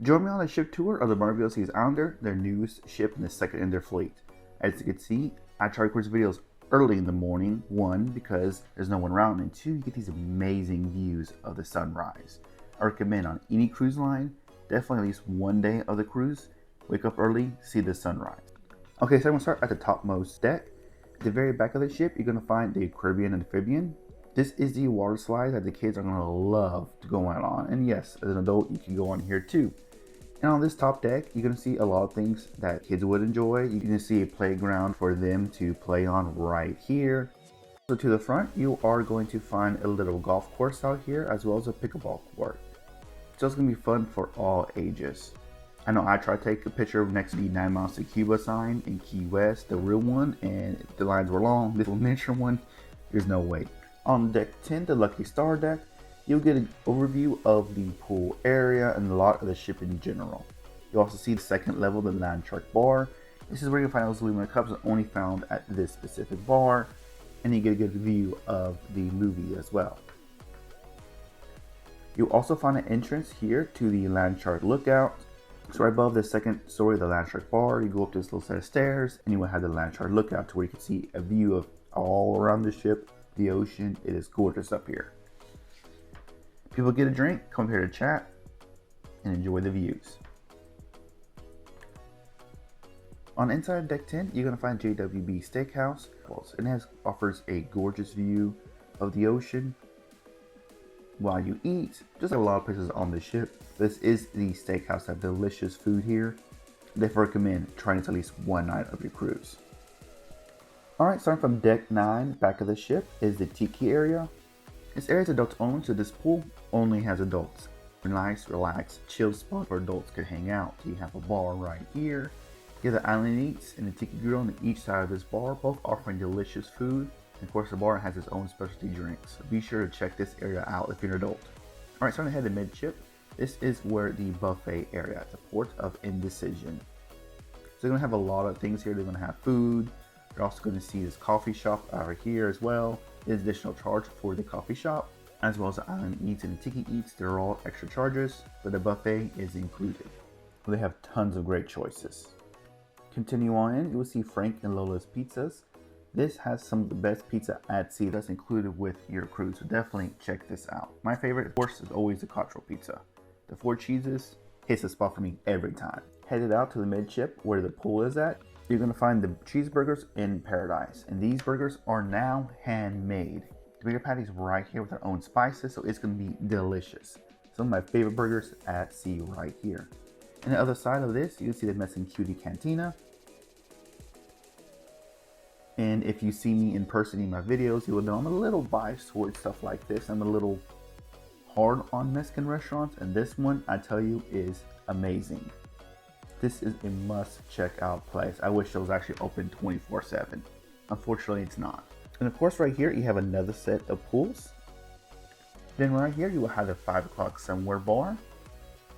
Join me on a ship tour of the Margaritaville Seas Islander, their newest ship and the second in their fleet. As you can see, I try to record these videos early in the morning, one, because there's no one around, and two, you get these amazing views of the sunrise. I recommend on any cruise line, definitely at least one day of the cruise, wake up early, see the sunrise. Okay, so I'm gonna start at the topmost deck. At the very back of the ship, you're gonna find the Caribbean amphibian. This is the water slide that the kids are gonna love to go out on, and yes, as an adult, you can go on here too. And on this top deck, you're going to see a lot of things that kids would enjoy. You're going to see a playground for them to play on right here. So to the front, you are going to find a little golf course out here, as well as a pickleball court. So it's going to be fun for all ages. I know I tried to take a picture next to the 9 Miles to Cuba sign in Key West, the real one, and the lines were long. This little miniature one, there's no way. On deck 10, the Lucky Star deck, you'll get an overview of the pool area and a lot of the ship in general. You'll also see the second level, the Land Shark bar. This is where you can find those aluminum cups that are only found at this specific bar, and you get a good view of the movie as well. You'll also find an entrance here to the Land Shark lookout. So right above the second story of the Land Shark bar, you go up this little set of stairs, and you will have the Land Shark lookout to where you can see a view of all around the ship, the ocean. It is gorgeous up here. People get a drink, come here to chat, and enjoy the views. On inside deck 10, you're going to find JWB Steakhouse. It offers a gorgeous view of the ocean while you eat. Just like a lot of places on the ship, this is the steakhouse. They have delicious food here. Definitely recommend trying it at least one night of your cruise. Alright, starting from deck 9, back of the ship, is the Tiki area. This area is adults only, so this pool only has adults. A nice, relaxed, chill spot where adults can hang out. You have a bar right here. You have the Island Eats and the Tiki Grill on each side of this bar, both offering delicious food. And of course, the bar has its own specialty drinks. So be sure to check this area out if you're an adult. Alright, starting ahead to Midship. This is where the buffet area at the port of Indecision. So they're going to have a lot of things here. They're going to have food. You're also going to see this coffee shop over here as well. There's additional charge for the coffee shop, as well as the Island Eats and the Tiki Eats. They're all extra charges, but the buffet is included. They have tons of great choices. Continue on in, you will see Frank and Lola's Pizzas. This has some of the best pizza at sea that's included with your cruise, so definitely check this out. My favorite, of course, is always the Cottrell pizza. The 4 cheeses hits the spot for me every time. Headed out to the Midship where the pool is at. You're going to find the cheeseburgers in paradise, and these burgers are now handmade. The burger patty's right here with their own spices, so it's going to be delicious. Some of my favorite burgers at sea right here. And the other side of this, you can see the Mess and Cutie Cantina. And if you see me in person in my videos, you will know I'm a little biased towards stuff like this. I'm a little hard on Mexican restaurants, and this one, I tell you, is amazing. This is a must check out place. I wish it was actually open 24/7. Unfortunately, it's not. And of course, right here, you have another set of pools. Then right here, you will have the 5 o'clock somewhere bar.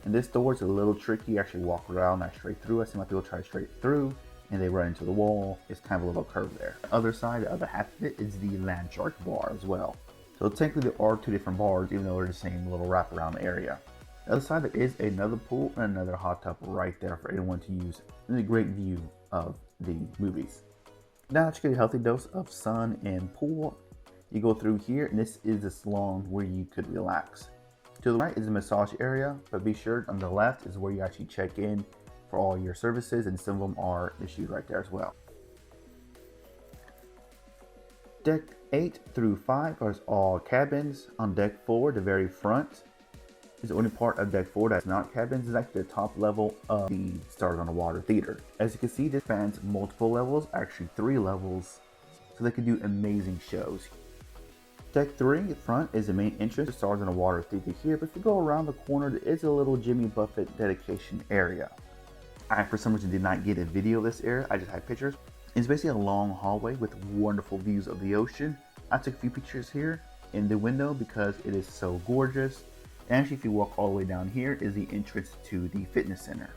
And this door is a little tricky. You actually walk around, not straight through. I see my people try straight through, and they run into the wall. It's kind of a little curve there. The other side, the other half of it is the Land Shark bar as well. So technically, there are 2 different bars, even though they're the same little wraparound area. The other side, there is another pool and another hot tub right there for anyone to use. And a great view of the movies. Now that you get a healthy dose of sun and pool, you go through here, and this is the salon where you could relax. To the right is the massage area, but be sure on the left is where you actually check in for all your services, and some of them are issued right there as well. Deck 8 through 5 are all cabins. On deck 4, the very front, is the only part of deck 4 that's not cabins. Is actually the top level of the Stars on the Water Theater. As you can see, this spans multiple levels, actually 3 levels, so they can do amazing shows. Deck 3 front is the main entrance to Stars on the Water Theater here, but if you go around the corner, there is a little Jimmy Buffett dedication area. I, for some reason, did not get a video of this area. I just had pictures. It's basically a long hallway with wonderful views of the ocean. I took a few pictures here in the window because it is so gorgeous. And actually, if you walk all the way down here, is the entrance to the fitness center.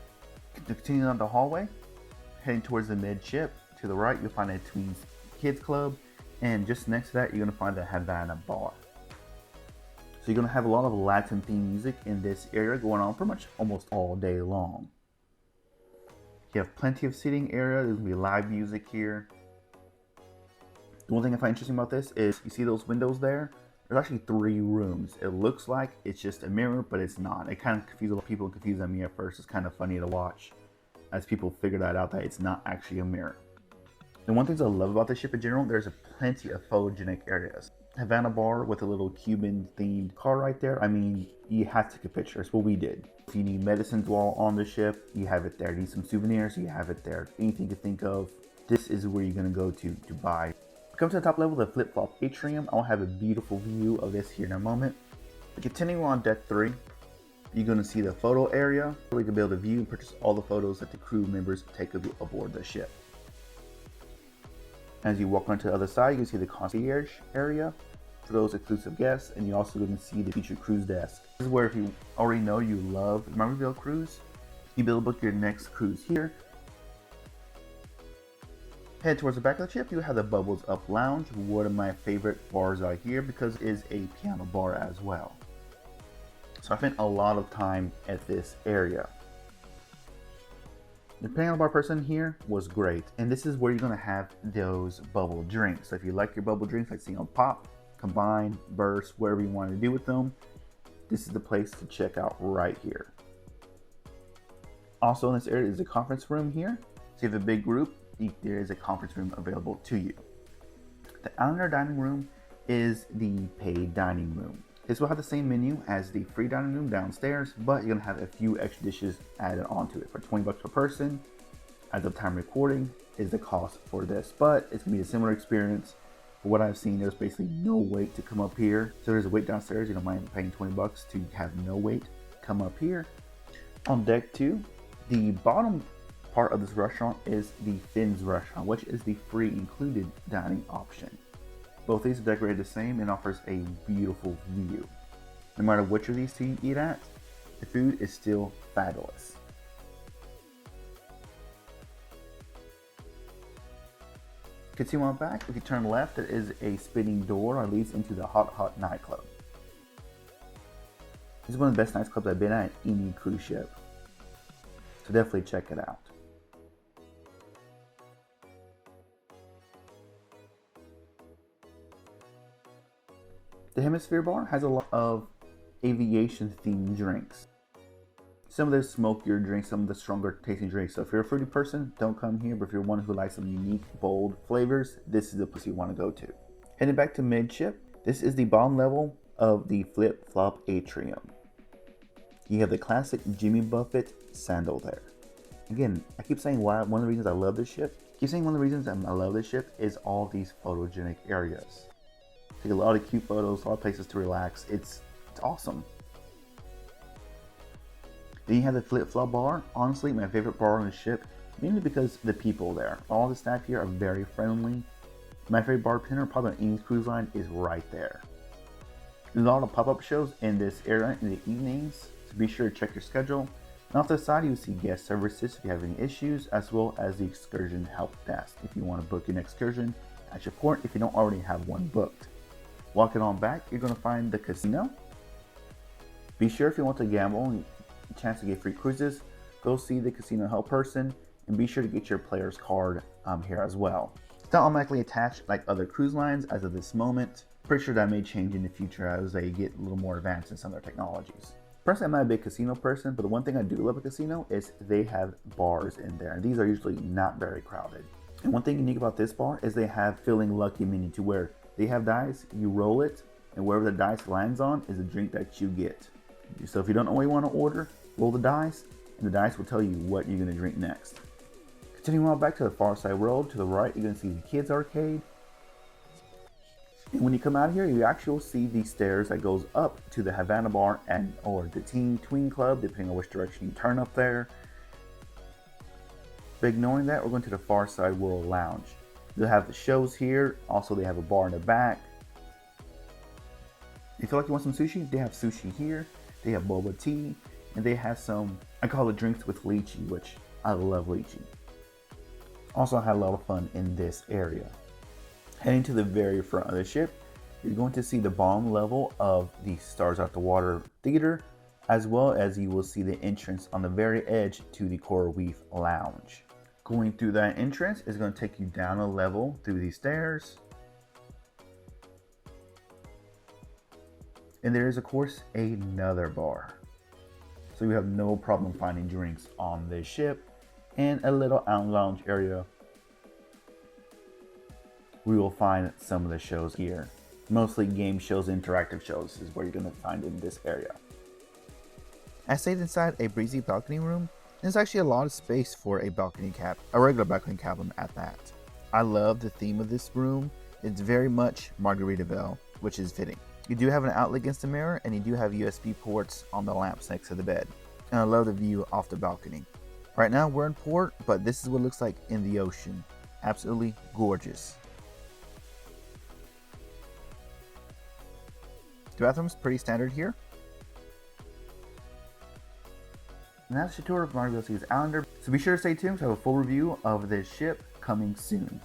Continuing on the hallway, heading towards the Midship. To the right, you'll find a Tweens Kids Club, and just next to that, you're going to find the Havana Bar. So you're gonna have a lot of Latin themed music in this area going on pretty much almost all day long. You have plenty of seating area. There's gonna be live music here. The one thing I find interesting about this is you see those windows there? There's actually 3 rooms. It looks like it's just a mirror, but it's not. It kind of confused a lot of people, confused me at first. It's kind of funny to watch as people figure that out, that it's not actually a mirror. And one thing I love about this ship in general, there's plenty of photogenic areas. Havana bar with a little Cuban themed car right there. I mean, you have to take a picture. That's what we did. If you need medicines while on the ship, you have it there. Need some souvenirs, you have it there. Anything you think of, this is where you're gonna go to buy. Come to the top level, the flip-flop Atrium. I'll have a beautiful view of this here in a moment. Continuing on deck 3, you're gonna see the photo area where you can be able to view and purchase all the photos that the crew members take aboard the ship. As you walk onto the other side, you can see the concierge area for those exclusive guests, and you're also going to see the featured cruise desk. This is where, if you already know you love Margaritaville cruise, you'll be able to book your next cruise here. Head towards the back of the ship, you have the Bubbles Up Lounge, one of my favorite bars out here because it is a piano bar as well. So I spent a lot of time at this area. The piano bar person here was great, and this is where you're going to have those bubble drinks. So if you like your bubble drinks, like seeing them pop, combine, burst, whatever you want to do with them, this is the place to check out right here. Also in this area is a conference room here. So you have a big group, there is a conference room available to you. The Islander dining room is the paid dining room. This will have the same menu as the free dining room downstairs, but you're gonna have a few extra dishes added onto it for $20 per person. As of time recording is the cost for this, but it's gonna be a similar experience. For what I've seen, there's basically no wait to come up here. So there's a wait downstairs. You don't mind paying $20 to have no wait. Come up here. On deck 2, the bottom part of this restaurant is the Finn's restaurant, which is the free included dining option. Both these are decorated the same and offers a beautiful view. No matter which of these two you eat at, the food is still fabulous. Continue on back, if you turn left, there is a spinning door that leads into the Hot nightclub. This is one of the best nightclubs I've been at any cruise ship, so definitely check it out. The Hemisphere bar has a lot of aviation themed drinks. Some of the smokier drinks, some of the stronger tasting drinks. So if you're a fruity person, don't come here. But if you're one who likes some unique, bold flavors, this is the place you want to go to. Heading back to Midship, this is the bottom level of the flip-flop Atrium. You have the classic Jimmy Buffett sandal there. Again, I keep saying why one of the reasons I love this ship. I love this ship is all these photogenic areas. Take a lot of cute photos, a lot of places to relax. It's awesome. Then you have the flip-flop bar. Honestly, my favorite bar on the ship, mainly because the people there. All the staff here are very friendly. My favorite bartender, probably on any cruise line, is right there. There's a lot of pop-up shows in this area in the evenings, so be sure to check your schedule. And off to the side, you'll see guest services if you have any issues, as well as the excursion help desk if you want to book your excursion at your port if you don't already have one booked. Walking on back, you're going to find the casino. Be sure if you want to gamble and a chance to get free cruises, go see the casino help person, and be sure to get your player's card here as well. It's not automatically attached like other cruise lines as of this moment. Pretty sure that may change in the future as they get a little more advanced in some of their technologies. Personally, I'm not a big casino person, but the one thing I do love a casino is they have bars in there, and these are usually not very crowded. And one thing unique about this bar is they have Feeling Lucky menu, to where they have dice, you roll it, and wherever the dice lands on is the drink that you get. So if you don't know what you want to order, roll the dice, and the dice will tell you what you're going to drink next. Continuing on back to the far side road, to the right, you're going to see the kids arcade. And when you come out here, you actually will see the stairs that goes up to the Havana bar and or the Teen Tween Club, depending on which direction you turn up there. But ignoring that, we're going to the Far Side World Lounge. You'll have the shows here. Also, they have a bar in the back. If you feel like you want some sushi, they have sushi here. They have boba tea, and they have some, I call it drinks with lychee, which I love lychee. Also, I had a lot of fun in this area. Heading to the very front of the ship, You're going to see the bottom level of the Stars Out the Water Theater, as well as you will see the entrance on the very edge to the Coral Reef Lounge. Going through that entrance is going to take you down a level through these stairs. And there is, of course, another bar. So you have no problem finding drinks on this ship, and a little out lounge area. We will find some of the shows here. Mostly game shows, interactive shows is where you're going to find in this area. I stayed inside a breezy balcony room. There's actually a lot of space for a balcony cabin, a regular balcony cabin at that. I love the theme of this room. It's very much Margaritaville, which is fitting. You do have an outlet against the mirror, and you do have USB ports on the lamps next to the bed. And I love the view off the balcony. Right now we're in port, but this is what it looks like in the ocean. Absolutely gorgeous. The bathroom's pretty standard here. And that's your tour of Margaritaville's Islander. So be sure to stay tuned to have a full review of this ship coming soon.